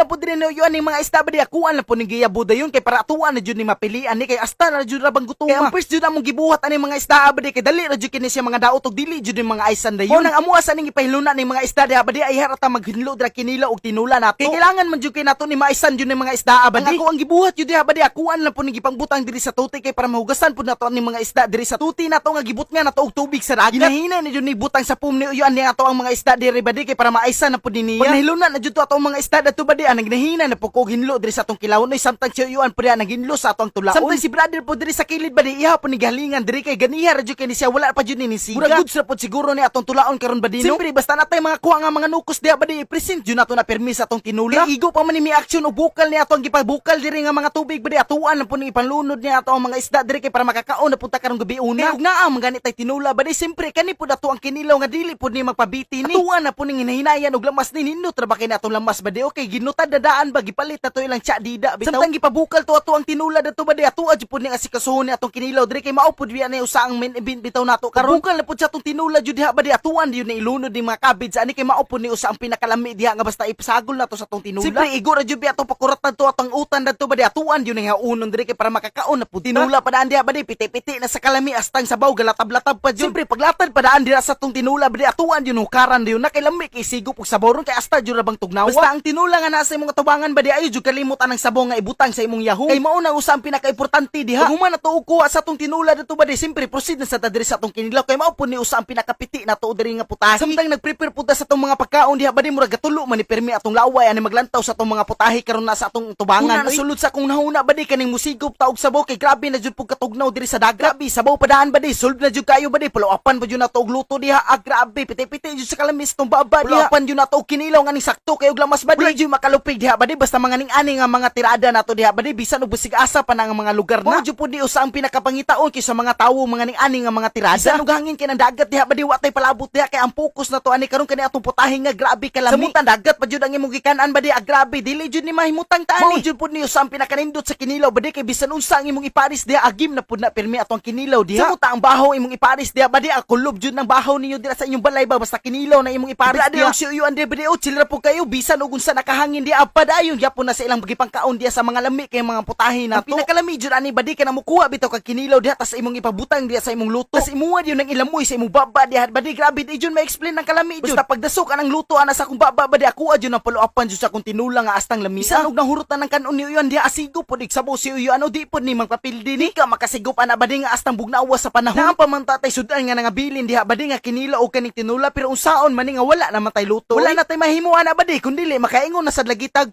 na po din niyo ani mga isda badi akuan na po ning giyabuda yun kay para atuan na jud ni mapilian ni kay asta na jud rabang gutuma. Kay ang first jud among gibuhat ani mga isda badi kay dali ra jud kini siya mga daot ug dili jud ni mga isan dayon. Unang amuas aning ipahiluna ning mga isda badi ay harata maghinlo dra kinila og tinula nato. Kay kailangan man jud kay nato ni maisan jud ni mga isda badi. Ako ang gibuhat jud badi akuan na po ning gipangbutang diri sa tuti kay para mahugasan pud nato ni mga isda diri sa tuti nato nga gibut nga nato og tubig sa dagat. Ginahina ni jud ni butang sa pum ni uyan ni ato ang mga isda diri badi kay para maisan na pud niya. Pag nahiluna na jud to ato ang mga isda dato badi ang nagnahina na po kog hinlo diri sa atong kilawon oy samtang si uyuan pud ang hinlo sa atong tulaon. Samtang si brother po diri sa kilid badi iha po ni galingan diri kay ganiha ra jud kay ni siya wala pa jud ni siga. Mura goods ra pud siguro ni atong tulaon karon badi no. Siyempre basta natay mga kuha nga mga nukos diha badi present jud nato na permis atong tinula. Kay igo pa man ni mi action og bukal ni ato ang gipabukal diri nga mga tubig badi atuan na po ni ipanlunod niya ato ang mga isda diri kay para makakaon na punta karong gabi una. Kay ug naa ang ganit tay tinula badi siyempre kani pud ato ang kinilaw nga dili pud ni magpabiti ni. Atuan na po ning hinahinayan og lamas ni nindot ra ba kay natong lamas badi okay ginutad dadaan ba gipalit nato ilang tsa dida bitaw. Samtang gipabukal to ato ang tinula dato badi atuan jud pud ni asikasuhon ni atong kinilaw diri kay mao pud biya ni usa ang main event bitaw nato karon. Bukal na pud sa atong tinula jud diha badi atuan diyon ni ilunod ni mga kabids ani kay mao pud ni usa ang pinakalami diha nga basta ipasagol nato sa atong tinula. Siyempre igo ra jud biya atong pakuratan to atong utan dato badi atuan diyon ni haunon diri kay para makakaon na pud tinula padaan diha badi piti-piti na sa kalami astang sabaw galatab-latab pa jud. Siyempre paglatad padaan diha sa atong tinula badi atuan diyon hukaran diyon na kay lami kay sigop og sabaw ron kay asta jud ra bang tugnawa. Basta ang tinula nga nasa imong tubangan badi ayo jud kalimot anang sabaw nga ibutang sa imong yahoo. Kay mao na usa ang pinakaimportante diha. Kung human nato og kuha sa atong tinula dato badi siyempre proceed na sa diri sa atong kinilaw kay mao pud ni usa ang pinakapiti nato diri nga putahe. Samtang nagprepare pud sa atong mga pagkaon diha badi murag gatulo man ni permi atong laway ani maglantaw sa atong mga putahe karon na sa atong tubangan. Una nasulod sa kung nahuna badi kaning musigop taog sabaw kay grabe na jud pud katugnaw diri sa dagat. Grabe sabaw padaan badi solve na jud kayo badi pulawapan pa jud nato og luto diha. Grabe piti-piti jud sa kalamis tong baba diha. Pulawapan jud nato og kinilaw nga ning sakto kay og lamas badi. Wala jud makalupig diha badi basta mga ning-ani nga mga tirada nato diha badi bisan og busig asa pa nga mga lugar na. Mao jud pud di usa ang pinakapangitaon kay sa mga tawo mga ning-ani nga mga tirada. Bisan og hangin kay nang dagat diha badi wa tay palabot diha kay ang focus nato ani karon kani atong putahe nga grabe kalami. Samutan dagat pa jud ang imong gikan-an badi grabe dili jud ni mahimutang tani. Mao jud pud ni usa ang pinakanindot sa kinilaw badi kay bisan unsa ang imong iparis diha agim na pud na permi atong kinilaw diha. Samuta ang bahaw imong iparis diha badi kulob jud ng bahaw ninyo diha sa inyong balay ba basta kinilaw na imong iparis diha. Si uyuan diha badi chilra po kayo bisan og unsa nakahangin diha padayon gyapon na sa ilang gipangkaon diha sa mga lami kay mga putahe nato. Ang pinakalami jud ani badi kana mukuha bitaw kag kinilaw diha tas imong ipabutang diha sa imong luto. Tas imuha diyon ang ilamoy sa imong baba diha badi grabe di jud ma-explain ang kalami jud. Basta pagdasok anang luto ana sa akong baba badi ako jud ang paluapan jud sa akong tinula nga astang lami. Bisan og nahurutan ng kanon ni uyuan diha asigo pud igsabaw si uyuan di pud ni magpapildi ni ka makasigop ana badi nga astang bugnawa sa panahon. Na ang pamantatay sudan nga nangabilin diha badi nga kinilaw og kaning tinula pero unsaon man nga wala naman tay luto. Wala na tay mahimo ana badi kun dili makaingon na sa lagitag